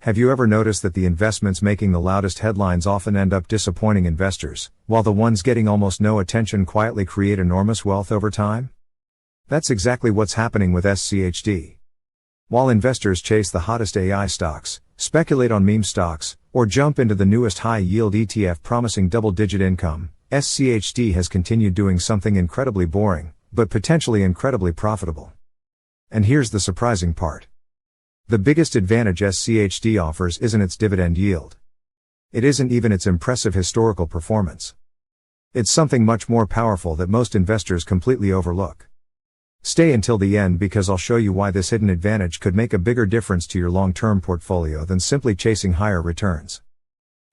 Have you ever noticed that the investments making the loudest headlines often end up disappointing investors, while the ones getting almost no attention quietly create enormous wealth over time? That's exactly what's happening with SCHD. While investors chase the hottest AI stocks, speculate on meme stocks, or jump into the newest high-yield ETF promising double-digit income, SCHD has continued doing something incredibly boring, but potentially incredibly profitable. And here's the surprising part. The biggest advantage SCHD offers isn't its dividend yield. It isn't even its impressive historical performance. It's something much more powerful that most investors completely overlook. Stay until the end because I'll show you why this hidden advantage could make a bigger difference to your long-term portfolio than simply chasing higher returns.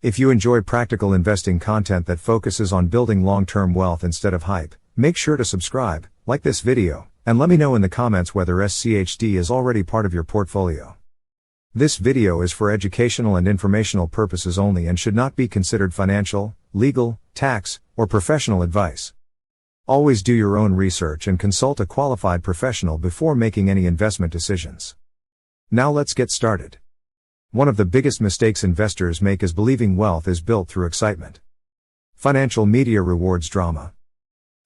If you enjoy practical investing content that focuses on building long-term wealth instead of hype, make sure to subscribe, like this video, and let me know in the comments whether SCHD is already part of your portfolio. This video is for educational and informational purposes only and should not be considered financial, legal, tax, or professional advice. Always do your own research and consult a qualified professional before making any investment decisions. Now let's get started. One of the biggest mistakes investors make is believing wealth is built through excitement. Financial media rewards drama.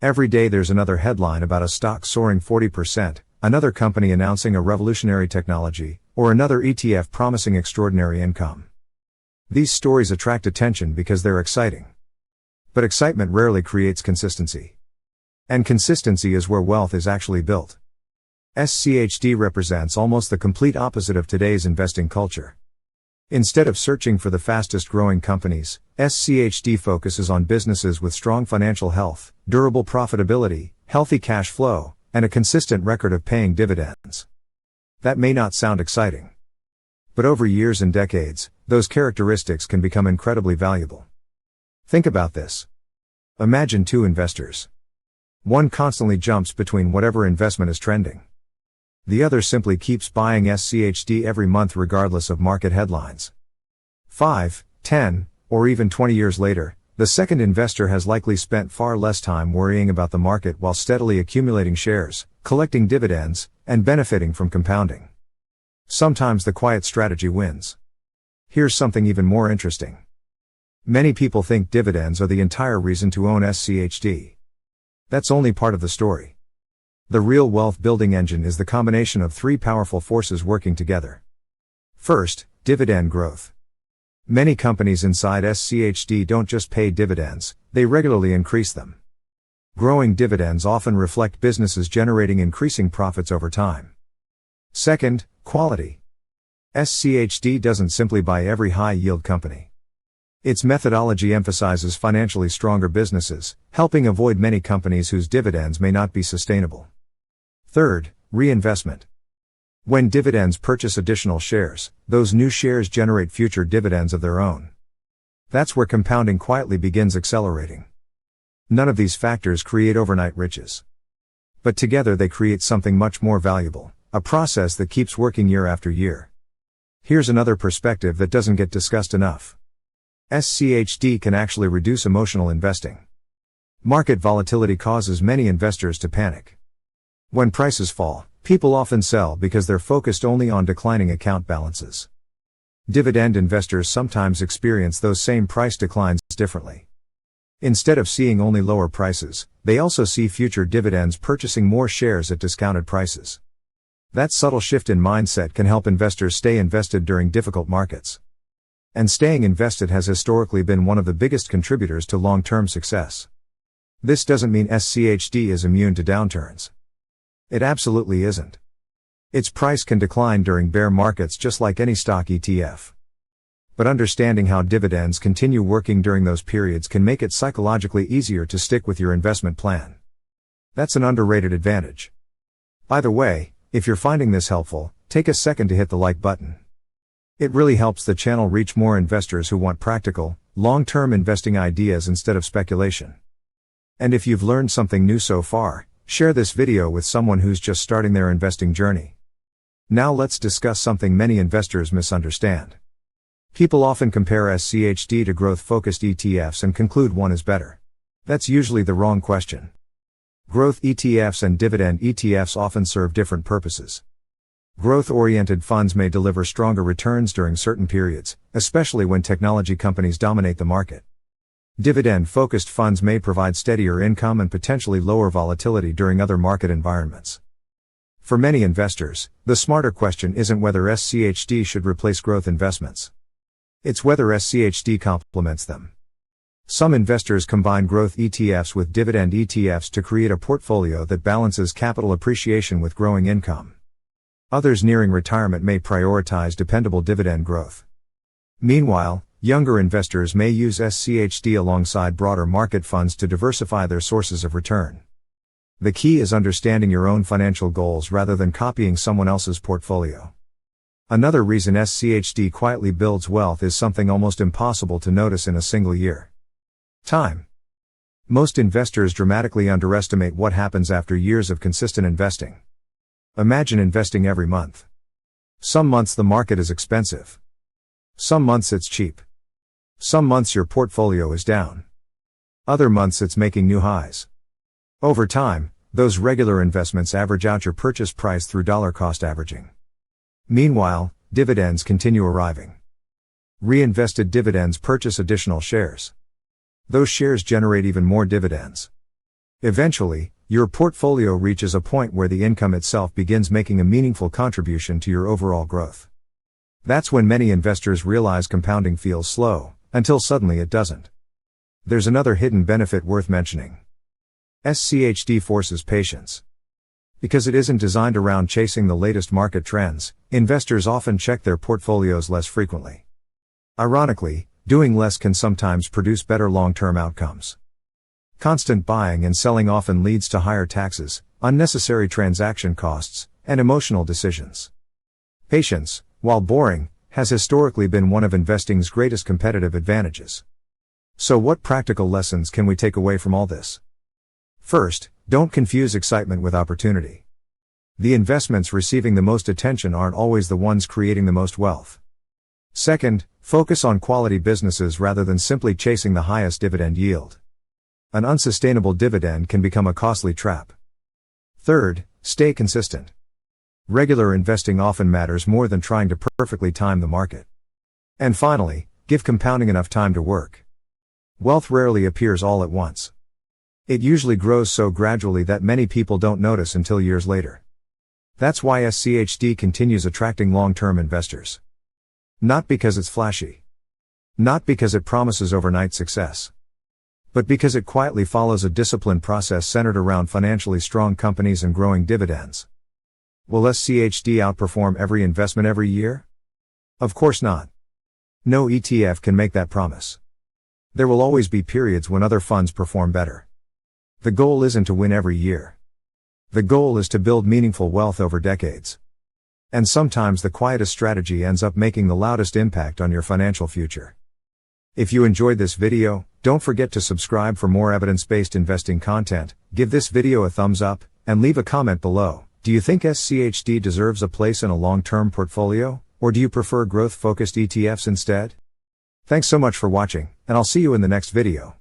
Every day there's another headline about a stock soaring 40%, another company announcing a revolutionary technology, or another ETF promising extraordinary income. These stories attract attention because they're exciting. But excitement rarely creates consistency. And consistency is where wealth is actually built. SCHD represents almost the complete opposite of today's investing culture. Instead of searching for the fastest growing companies, SCHD focuses on businesses with strong financial health, durable profitability, healthy cash flow, and a consistent record of paying dividends. That may not sound exciting. But over years and decades, those characteristics can become incredibly valuable. Think about this. Imagine two investors. One constantly jumps between whatever investment is trending. The other simply keeps buying SCHD every month regardless of market headlines. 5, 10, or even 20 years later, the second investor has likely spent far less time worrying about the market while steadily accumulating shares, collecting dividends, and benefiting from compounding. Sometimes the quiet strategy wins. Here's something even more interesting. Many people think dividends are the entire reason to own SCHD. That's only part of the story. The real wealth-building engine is the combination of three powerful forces working together. First, dividend growth. Many companies inside SCHD don't just pay dividends, they regularly increase them. Growing dividends often reflect businesses generating increasing profits over time. Second, quality. SCHD doesn't simply buy every high-yield company. Its methodology emphasizes financially stronger businesses, helping avoid many companies whose dividends may not be sustainable. Third, reinvestment. When dividends purchase additional shares, those new shares generate future dividends of their own. That's where compounding quietly begins accelerating. None of these factors create overnight riches. But together they create something much more valuable, a process that keeps working year after year. Here's another perspective that doesn't get discussed enough. SCHD can actually reduce emotional investing. Market volatility causes many investors to panic. When prices fall, people often sell because they're focused only on declining account balances. Dividend investors sometimes experience those same price declines differently. Instead of seeing only lower prices, they also see future dividends purchasing more shares at discounted prices. That subtle shift in mindset can help investors stay invested during difficult markets. And staying invested has historically been one of the biggest contributors to long-term success. This doesn't mean SCHD is immune to downturns. It absolutely isn't. Its price can decline during bear markets just like any stock ETF. But understanding how dividends continue working during those periods can make it psychologically easier to stick with your investment plan. That's an underrated advantage. By the way, if you're finding this helpful, take a second to hit the like button. It really helps the channel reach more investors who want practical, long-term investing ideas instead of speculation. And if you've learned something new so far, share this video with someone who's just starting their investing journey. Now let's discuss something many investors misunderstand. People often compare SCHD to growth-focused ETFs and conclude one is better. That's usually the wrong question. Growth ETFs and dividend ETFs often serve different purposes. Growth-oriented funds may deliver stronger returns during certain periods, especially when technology companies dominate the market. Dividend-focused funds may provide steadier income and potentially lower volatility during other market environments. For many investors, the smarter question isn't whether SCHD should replace growth investments. It's whether SCHD complements them. Some investors combine growth ETFs with dividend ETFs to create a portfolio that balances capital appreciation with growing income. Others nearing retirement may prioritize dependable dividend growth. Meanwhile, younger investors may use SCHD alongside broader market funds to diversify their sources of return. The key is understanding your own financial goals rather than copying someone else's portfolio. Another reason SCHD quietly builds wealth is something almost impossible to notice in a single year. Time. Most investors dramatically underestimate what happens after years of consistent investing. Imagine investing every month. Some months the market is expensive. Some months it's cheap. Some months your portfolio is down. Other months it's making new highs. Over time, those regular investments average out your purchase price through dollar cost averaging. Meanwhile, dividends continue arriving. Reinvested dividends purchase additional shares. Those shares generate even more dividends. Eventually, your portfolio reaches a point where the income itself begins making a meaningful contribution to your overall growth. That's when many investors realize compounding feels slow, until suddenly it doesn't. There's another hidden benefit worth mentioning. SCHD forces patience. Because it isn't designed around chasing the latest market trends, investors often check their portfolios less frequently. Ironically, doing less can sometimes produce better long-term outcomes. Constant buying and selling often leads to higher taxes, unnecessary transaction costs, and emotional decisions. Patience, while boring, has historically been one of investing's greatest competitive advantages. So what practical lessons can we take away from all this? First, don't confuse excitement with opportunity. The investments receiving the most attention aren't always the ones creating the most wealth. Second, focus on quality businesses rather than simply chasing the highest dividend yield. An unsustainable dividend can become a costly trap. Third, stay consistent. Regular investing often matters more than trying to perfectly time the market. And finally, give compounding enough time to work. Wealth rarely appears all at once. It usually grows so gradually that many people don't notice until years later. That's why SCHD continues attracting long-term investors. Not because it's flashy. Not because it promises overnight success. But because it quietly follows a disciplined process centered around financially strong companies and growing dividends. Will SCHD outperform every investment every year? Of course not. No ETF can make that promise. There will always be periods when other funds perform better. The goal isn't to win every year. The goal is to build meaningful wealth over decades. And sometimes the quietest strategy ends up making the loudest impact on your financial future. If you enjoyed this video, don't forget to subscribe for more evidence-based investing content, give this video a thumbs up, and leave a comment below. Do you think SCHD deserves a place in a long-term portfolio, or do you prefer growth-focused ETFs instead? Thanks so much for watching, and I'll see you in the next video.